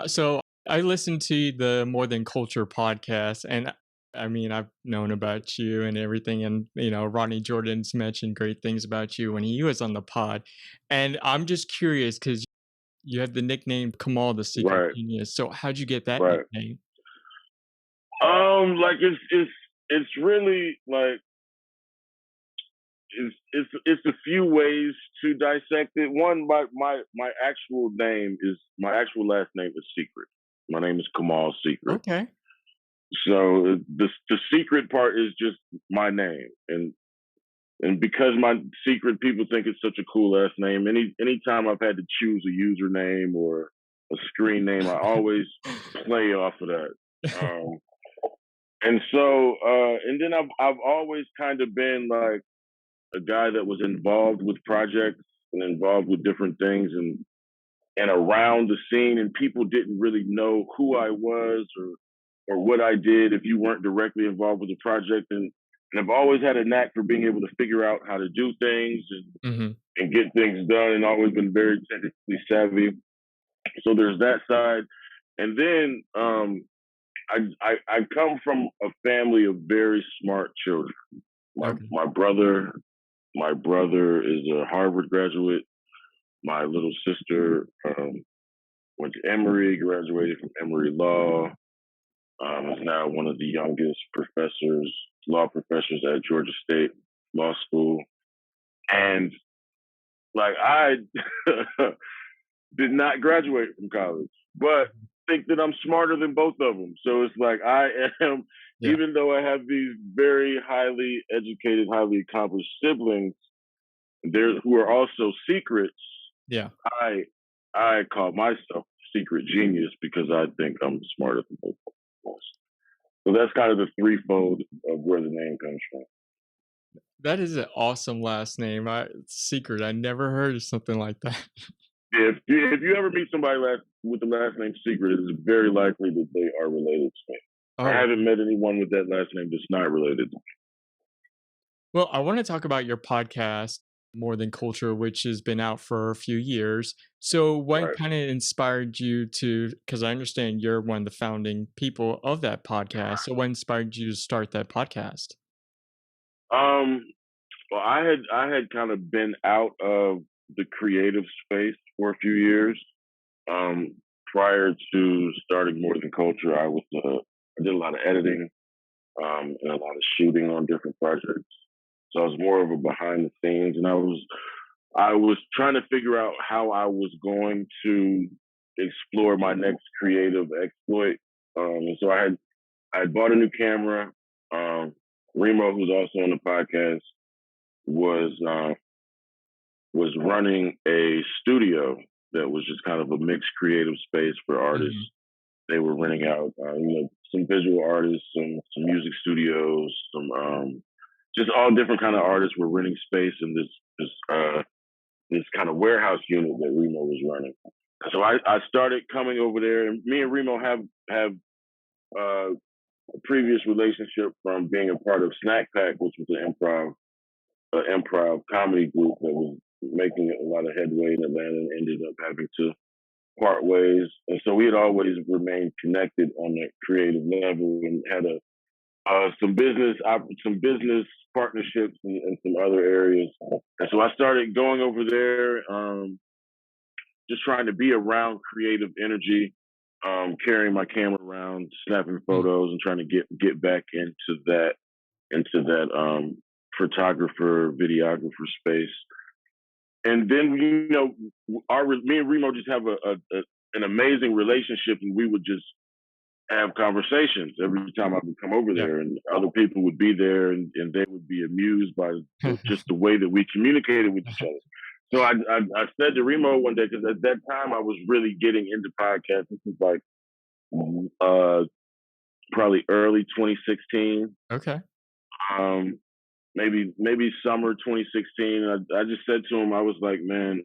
So I listened to the More Than Culture podcast, and I mean, I've known about you and everything, and Rodney Jordan's mentioned great things about you when he was on the pod, and I'm just curious because you have the nickname Kamal The Secret Right, Genius. So how'd you get that right. nickname? Like it's really like it's a few ways to dissect it. One, my actual name is my actual last name is Secret. My name is Kamal Secret. Okay. So the secret part is just my name, and because my secret, people think it's such a cool last name. Anytime I've had to choose a username or a screen name, I always play off of that. Um, and then I've always kind of been like a guy that was involved with projects and involved with different things and around the scene, and people didn't really know who I was or what I did if you weren't directly involved with the project. And I've always had a knack for being able to figure out how to do things Hmm. and get things done, and always been very technically savvy. So there's that side. And then I come from a family of very smart children. My Okay. my brother my brother is a Harvard graduate. My little sister went to Emory, graduated from Emory Law. Is now one of the youngest law professors at Georgia State Law School. And like I did not graduate from college, but think that I'm smarter than both of them. So it's like I am, Yeah. even though I have these very highly educated, highly accomplished siblings, there who are also secrets. Yeah. I I call myself secret genius because I think I'm smarter than both of them. So that's kind of the threefold of where the name comes from. That is an awesome last name. Secret. I never heard of something like that. If you ever meet somebody with the last name Secret, it is very likely that they are related to me. I Oh, haven't met anyone with that last name that's not related to me. well, I want to talk about your podcast, More Than Culture, which has been out for a few years. So, what Right. kind of inspired you to? Because I understand you're one of the founding people of that podcast. So, what inspired you to start that podcast? Um. Well, I had kind of been out of the creative space for a few years. Um. Prior to starting More Than Culture, I did a lot of editing, and a lot of shooting on different projects. So I was more of a behind the scenes, and I was trying to figure out how I was going to explore my next creative exploit. And so I had bought a new camera. Um, Remo, who's also on the podcast, was was running a studio that was just kind of a mixed creative space for artists. Hmm. They were renting out, some visual artists, some music studios, some just all different kind of artists were renting space in this kind of warehouse unit that Remo was running. So I started coming over there, and me and Remo have a previous relationship from being a part of Snack Pack, which was an improv comedy group that was making a lot of headway in Atlanta and ended up having to part ways. And so we had always remained connected on that creative level and had some business partnerships in some other areas. And so I started going over there, just trying to be around creative energy, carrying my camera around, snapping photos, and trying to get back into that photographer, videographer space. And then me and Remo just have an amazing relationship, and we would just have conversations every time I would come over Yeah. there, and other people would be there, and they would be amused by just the way that we communicated with each other. So I said to Remo one day, because at that time I was really getting into podcasts. This was like uh, probably early 2016, Okay. um, maybe summer 2016. I just said to him, I was like, man,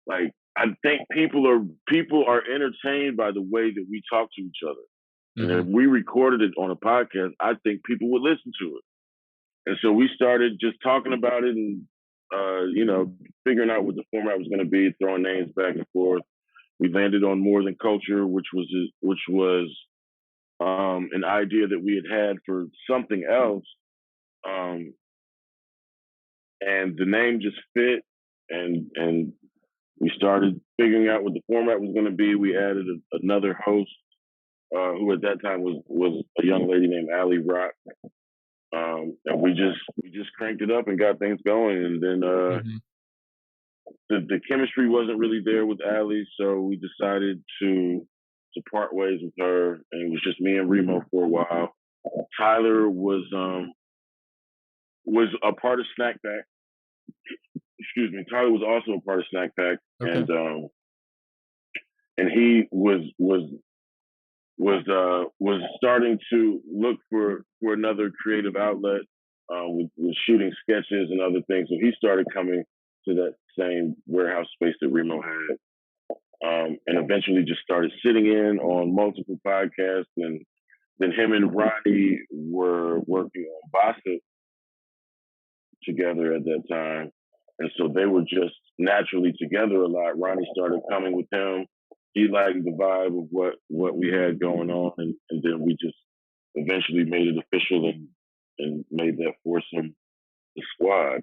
like I think people are entertained by the way that we talk to each other. And if Hmm. we recorded it on a podcast, I think people would listen to it. And so we started just talking about it and, figuring out what the format was going to be, throwing names back and forth. we landed on More Than Culture, which was an idea that we had for something else, um, and the name just fit, and we started figuring out what the format was going to be. We added another host, who at that time was a young lady named Ali Rock, and we just cranked it up and got things going. And then Mhm. the chemistry wasn't really there with Ali, so we decided to part ways with her, and it was just me and Remo for a while. Tyler was a part of Snack Pack. Excuse me. Tyler was also a part of Snack Pack, Okay. and he was starting to look for another creative outlet, with shooting sketches and other things. So he started coming to that same warehouse space that Remo had, and eventually just started sitting in on multiple podcasts. And then him and Ronnie were working on Bossa together at that time. And so they were just naturally together a lot. Ronnie started coming with him. He liked the vibe of what we had going on. And then we just eventually made it official and made that foursome the squad.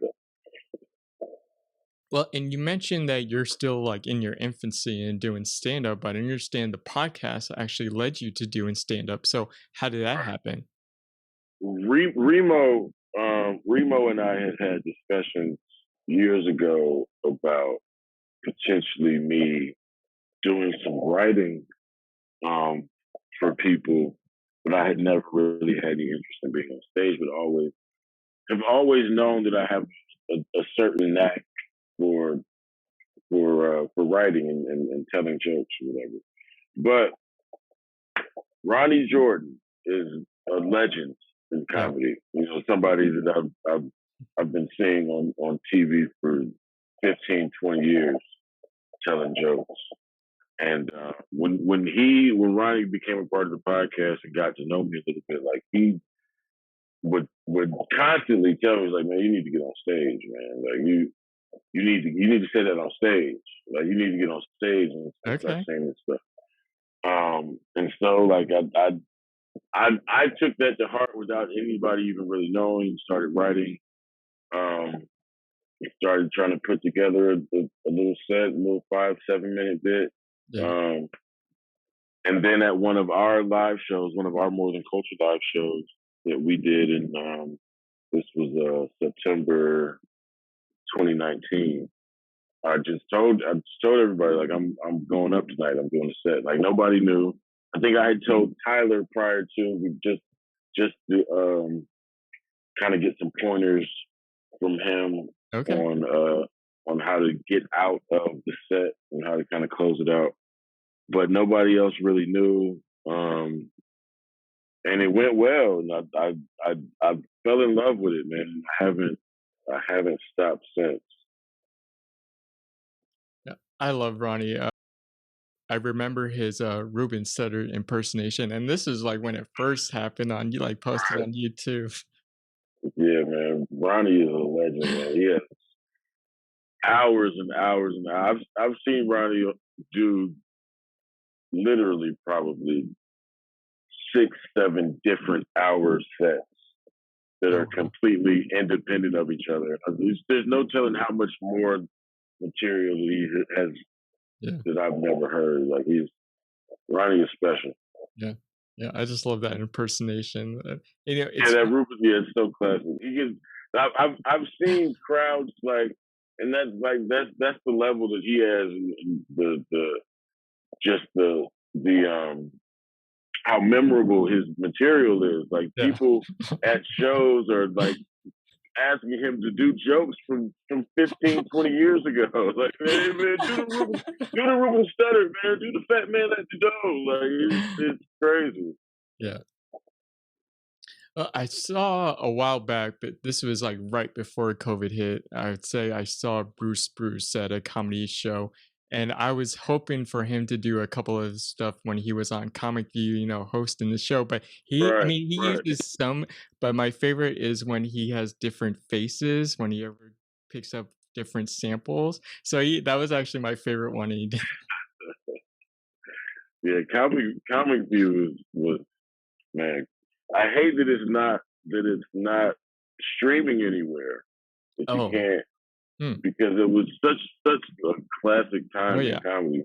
Well, and you mentioned that you're still like in your infancy and doing stand up, but I understand the podcast actually led you to doing stand up. So how did that happen? Remo and I had discussions years ago about potentially me doing some writing, um, for people, but I had never really had any interest in being on stage. But have always known that I have a certain knack for for writing and telling jokes or whatever. But Ronnie Jordan is a legend in Yeah. comedy. You know, somebody that I've been seeing on TV for 15, 20 years telling jokes. And when Ronnie became a part of the podcast and got to know me a little bit, like he would constantly tell me, like, man, you need to get on stage, man. Like you need to say that on stage. Like you need to get on stage and start Okay. saying this stuff. And so like I took that to heart without anybody even really knowing. Started writing. Um, Started trying to put together a little set, a little 5-7 minute bit. Yeah. Um, and then at one of our live shows, one of our More Than Culture live shows that we did in this was September 2019. I just told everybody, like, I'm going up tonight. I'm doing a set. Like nobody knew. I think I had told Tyler prior to, we just to kind of get some pointers from him Okay. on how to get out of the set and how to kind of close it out. But nobody else really knew. And it went well, and I fell in love with it, man. I haven't stopped since. Yeah. I love Ronnie. I remember his Ruben Sutter impersonation, and this is like when it first happened on you like posted on YouTube. Yeah, man. Ronnie is a legend, man. He has hours and hours and hours. I've seen Ronnie do literally probably 6, 7 different hour sets that are Oh wow. completely independent of each other. There's no telling how much more material that he has Yeah. that I've never heard. Like Ronnie is special. Yeah. Yeah. I just love that impersonation. You know, Yeah, it's that Rufus, yeah, it's so classic. He gets. I've seen crowds like, and that's the level that he has, and the just the how memorable his material is. Like yeah. people at shows are like asking him to do jokes from 15, 20 years ago. Like, hey man, do the Ruben Stutter, man, do the Fat Man at the Door. Like it's crazy. Yeah. I saw a while back, but this was like right before COVID hit. I would say I saw Bruce at a comedy show, and I was hoping for him to do a couple of stuff when he was on Comic View, you know, hosting the show. But I Right, mean, he right. uses some, but my favorite is when he has different faces, when he ever picks up different samples. So that was actually my favorite one he did. Yeah, Comic View was man. I hate that it's not streaming anywhere. That you Oh, can't hmm. because it was such a classic Oh time in yeah. comedy.